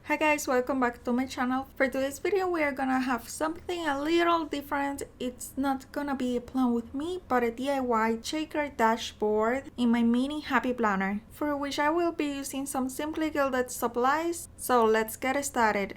Hi guys, welcome back to my channel. For today's video we are gonna have something a little different. It's not gonna be a plan with me, but a DIY shaker dashboard in my mini happy planner, for which I will be using some simply gilded supplies. So let's get started.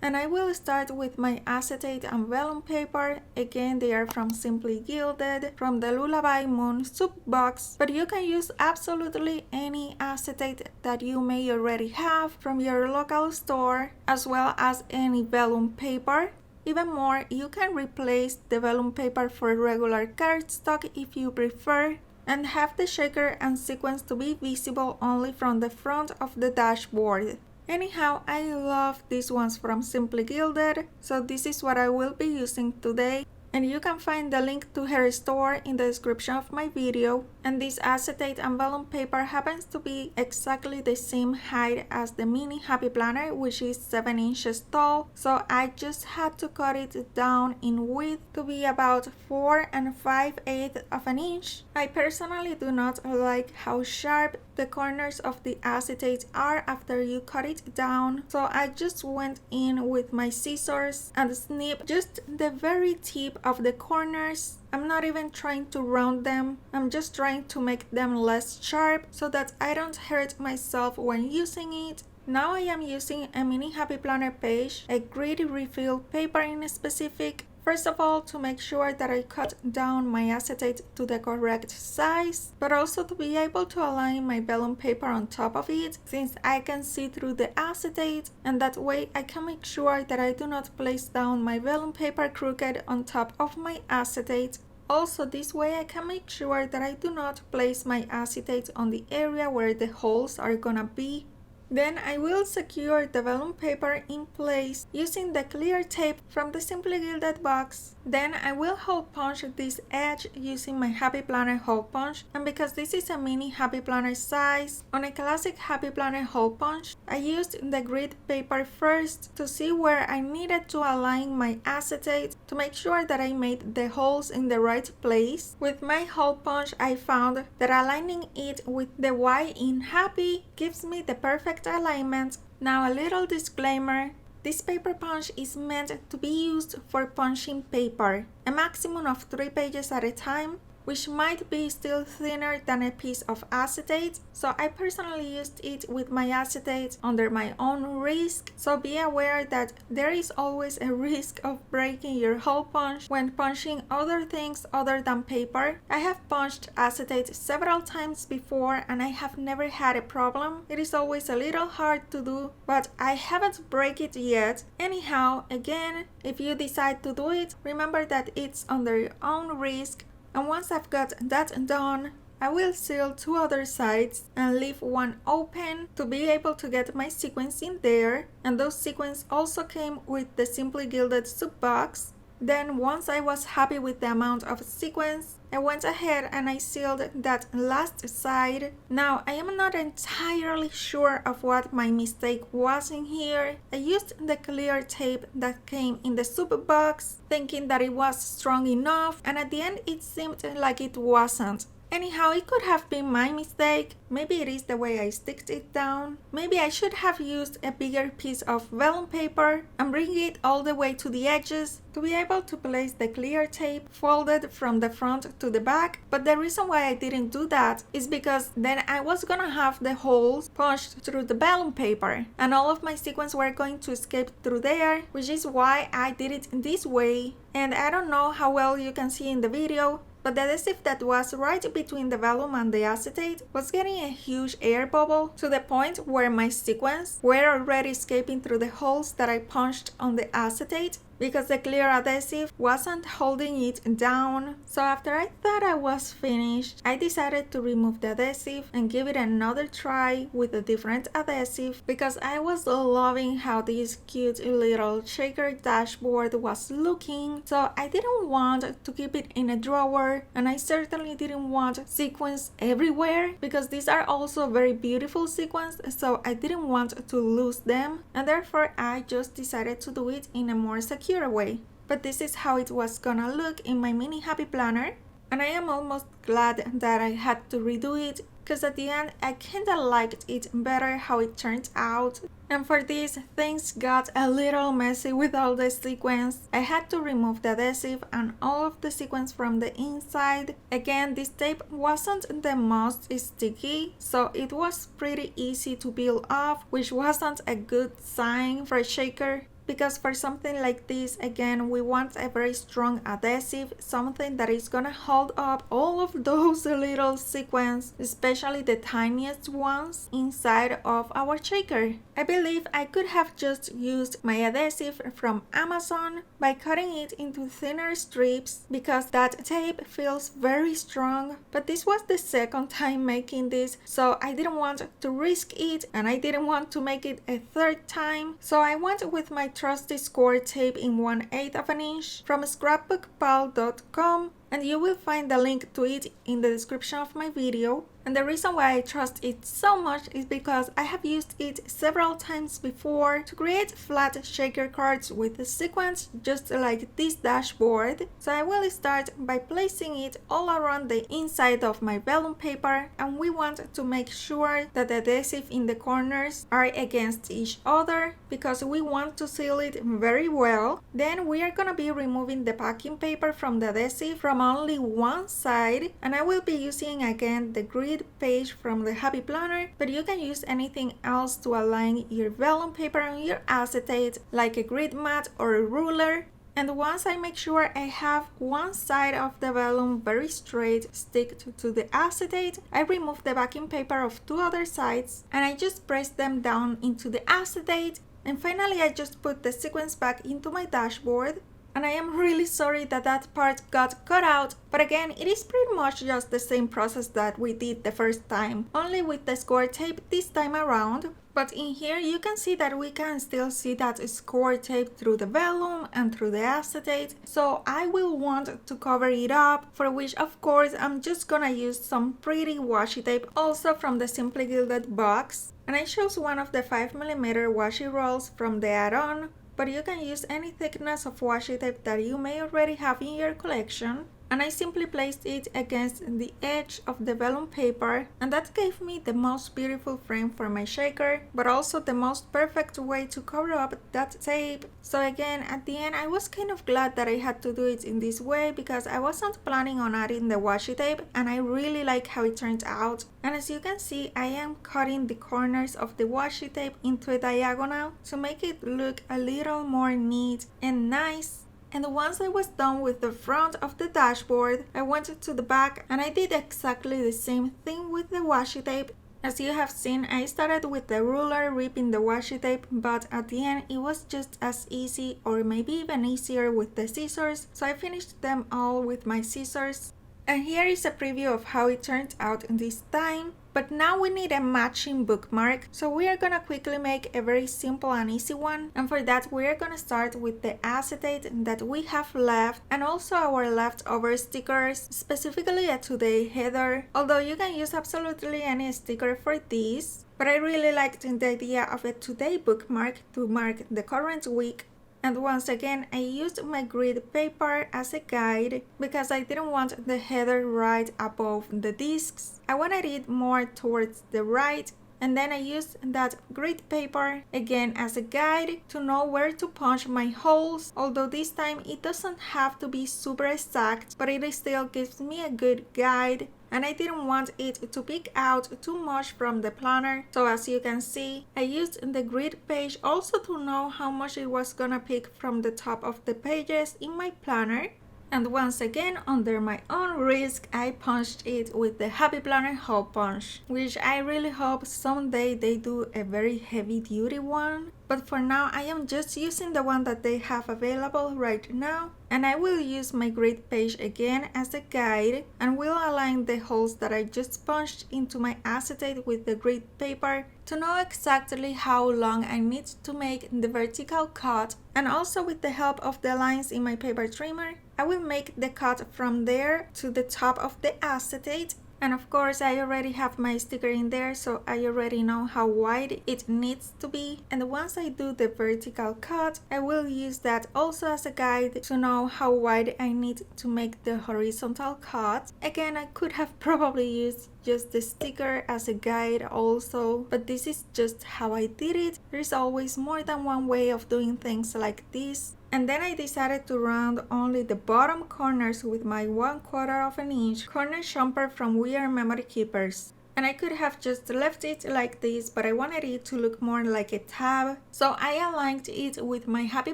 And I will start with my acetate and vellum paper. Again, they are from Simply Gilded, from the Lullaby Moon soup box, but you can use absolutely any acetate that you may already have from your local store, as well as any vellum paper. Even more, you can replace the vellum paper for regular cardstock if you prefer, and have the shaker and sequence to be visible only from the front of the dashboard. Anyhow, I love these ones from Simply Gilded, so this is what I will be using today. And you can find the link to her store in the description of my video. And this acetate and vellum paper happens to be exactly the same height as the mini happy planner, which is 7 inches tall. So I just had to cut it down in width to be about 4 5/8 of an inch. I personally do not like how sharp the corners of the acetate are after you cut it down, so I just went in with my scissors and snipped just the very tip of the corners. I'm not even trying to round them, I'm just trying to make them less sharp so that I don't hurt myself when using it. Now I am using a mini happy planner page, a grid refill paper in specific. First of all, to make sure that I cut down my acetate to the correct size, but also to be able to align my vellum paper on top of it, since I can see through the acetate, and that way I can make sure that I do not place down my vellum paper crooked on top of my acetate. Also, this way I can make sure that I do not place my acetate on the area where the holes are gonna be. Then I will secure the vellum paper in place using the clear tape from the Simply Gilded box. Then I will hole punch this edge using my Happy Planner hole punch, and because this is a mini Happy Planner size, on a classic Happy Planner hole punch, I used the grid paper first to see where I needed to align my acetate to make sure that I made the holes in the right place. With my hole punch, I found that aligning it with the Y in Happy gives me the perfect alignment. Now a little disclaimer, this paper punch is meant to be used for punching paper, a maximum of 3 pages at a time, which might be still thinner than a piece of acetate, so I personally used it with my acetate under my own risk, so be aware that there is always a risk of breaking your hole punch when punching other things other than paper. I have punched acetate several times before and I have never had a problem. It is always a little hard to do, but I haven't break it yet. Anyhow, again, if you decide to do it, remember that it's under your own risk. And once I've got that done, I will seal 2 other sides and leave one open to be able to get my sequins in there. And those sequins also came with the Simply Gilded soup box. Then once I was happy with the amount of sequins, I went ahead and I sealed that last side. Now I am not entirely sure of what my mistake was in here. I used the clear tape that came in the soup box, thinking that it was strong enough, and at the end it seemed like it wasn't. Anyhow, it could have been my mistake. Maybe it is the way I sticked it down. Maybe I should have used a bigger piece of vellum paper and bring it all the way to the edges to be able to place the clear tape folded from the front to the back. But the reason why I didn't do that is because then I was gonna have the holes punched through the vellum paper and all of my sequins were going to escape through there, which is why I did it this way. And I don't know how well you can see in the video, but the adhesive that was right between the vellum and the acetate was getting a huge air bubble to the point where my sequins were already escaping through the holes that I punched on the acetate, because the clear adhesive wasn't holding it down. So after I thought I was finished, I decided to remove the adhesive and give it another try with a different adhesive, because I was loving how this cute little shaker dashboard was looking. So I didn't want to keep it in a drawer, and I certainly didn't want sequins everywhere, because these are also very beautiful sequins, so I didn't want to lose them, and therefore I just decided to do it in a more secure way. But this is how it was gonna look in my mini happy planner, and I am almost glad that I had to redo it because at the end I kinda liked it better how it turned out. And for this, things got a little messy with all the sequins. I had to remove the adhesive and all of the sequins from the inside. Again, this tape wasn't the most sticky, so it was pretty easy to peel off, which wasn't a good sign for a shaker. Because for something like this, again, we want a very strong adhesive, something that is gonna hold up all of those little sequins, especially the tiniest ones inside of our shaker. I believe I could have just used my adhesive from Amazon by cutting it into thinner strips because that tape feels very strong, but this was the second time making this, so I didn't want to risk it and I didn't want to make it a third time, so I went with my trusty score tape in 1/8 of an inch from scrapbookpal.com, and you will find the link to it in the description of my video. And the reason why I trust it so much is because I have used it several times before to create flat shaker cards with the sequins just like this dashboard. So I will start by placing it all around the inside of my vellum paper, and we want to make sure that the adhesive in the corners are against each other because we want to seal it very well. Then we are gonna be removing the packing paper from the adhesive from only one side, and I will be using again the grid page from the Happy Planner, but you can use anything else to align your vellum paper and your acetate, like a grid mat or a ruler. And once I make sure I have one side of the vellum very straight stick to the acetate, I remove the backing paper of two other sides and I just press them down into the acetate. And finally I just put the sequins back into my dashboard. And I am really sorry that that part got cut out, but again, it is pretty much just the same process that we did the first time, only with the score tape this time around. But in here you can see that we can still see that score tape through the vellum and through the acetate, so I will want to cover it up, for which of course I'm just gonna use some pretty washi tape, also from the Simply Gilded box. And I chose one of the 5mm washi rolls from the add-on, but you can use any thickness of washi tape that you may already have in your collection. And I simply placed it against the edge of the vellum paper, and that gave me the most beautiful frame for my shaker, but also the most perfect way to cover up that tape. So again, at the end I was kind of glad that I had to do it in this way because I wasn't planning on adding the washi tape, and I really like how it turned out. And as you can see, I am cutting the corners of the washi tape into a diagonal to make it look a little more neat and nice. And once I was done with the front of the dashboard, I went to the back and I did exactly the same thing with the washi tape. As you have seen, I started with the ruler ripping the washi tape, but at the end it was just as easy or maybe even easier with the scissors, so I finished them all with my scissors. And here is a preview of how it turned out this time. But now we need a matching bookmark, so we are gonna quickly make a very simple and easy one. And for that we are gonna start with the acetate that we have left and also our leftover stickers, specifically a today header, although you can use absolutely any sticker for this. But I really liked the idea of a today bookmark to mark the current week. And once again, I used my grid paper as a guide because I didn't want the header right above the discs. I wanted it more towards the right, and then I used that grid paper again as a guide to know where to punch my holes, although this time it doesn't have to be super exact, but it still gives me a good guide. And I didn't want it to pick out too much from the planner, so as you can see, I used the grid page also to know how much it was gonna pick from the top of the pages in my planner. And once again, under my own risk, I punched it with the Happy Planner hole punch, which I really hope someday they do a very heavy duty one. But for now, I am just using the one that they have available right now. And I will use my grid page again as a guide and will align the holes that I just punched into my acetate with the grid paper to know exactly how long I need to make the vertical cut. And also with the help of the lines in my paper trimmer, I will make the cut from there to the top of the acetate. And of course I already have my sticker in there, so I already know how wide it needs to be. And once I do the vertical cut, I will use that also as a guide to know how wide I need to make the horizontal cut. Again, I could have probably used just the sticker as a guide also, but this is just how I did it. There's always more than one way of doing things like this. And then I decided to round only the bottom corners with my 1/4 of an inch corner jumper from We Are Memory Keepers. And I could have just left it like this, but I wanted it to look more like a tab. So I aligned it with my Happy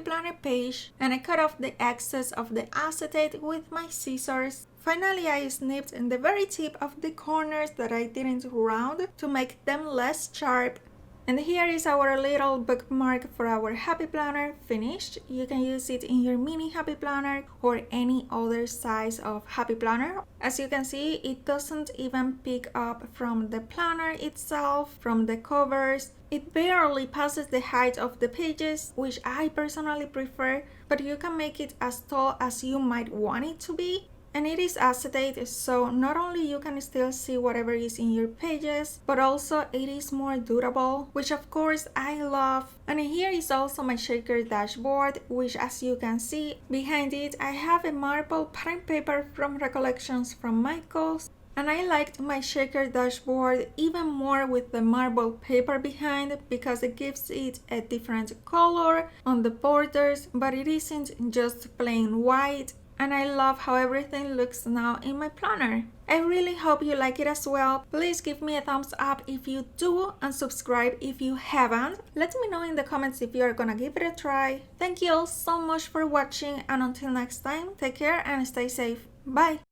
Planner page, and I cut off the excess of the acetate with my scissors. Finally, I snipped in the very tip of the corners that I didn't round to make them less sharp. And here is our little bookmark for our Happy Planner finished. You can use it in your mini Happy Planner or any other size of Happy Planner. As you can see, it doesn't even pick up from the planner itself, from the covers. It barely passes the height of the pages, which I personally prefer, but you can make it as tall as you might want it to be. And it is acetate, so not only you can still see whatever is in your pages, but also it is more durable, which of course I love. And here is also my SHAKER dashboard, which as you can see, behind it I have a marble pattern paper from Recollections from Michaels. And I liked my SHAKER dashboard even more with the marble paper behind because it gives it a different color on the borders, but it isn't just plain white. And I love how everything looks now in my planner. I really hope you like it as well. Please give me a thumbs up if you do and subscribe if you haven't. Let me know in the comments if you are gonna give it a try. Thank you all so much for watching, and until next time, take care and stay safe. Bye!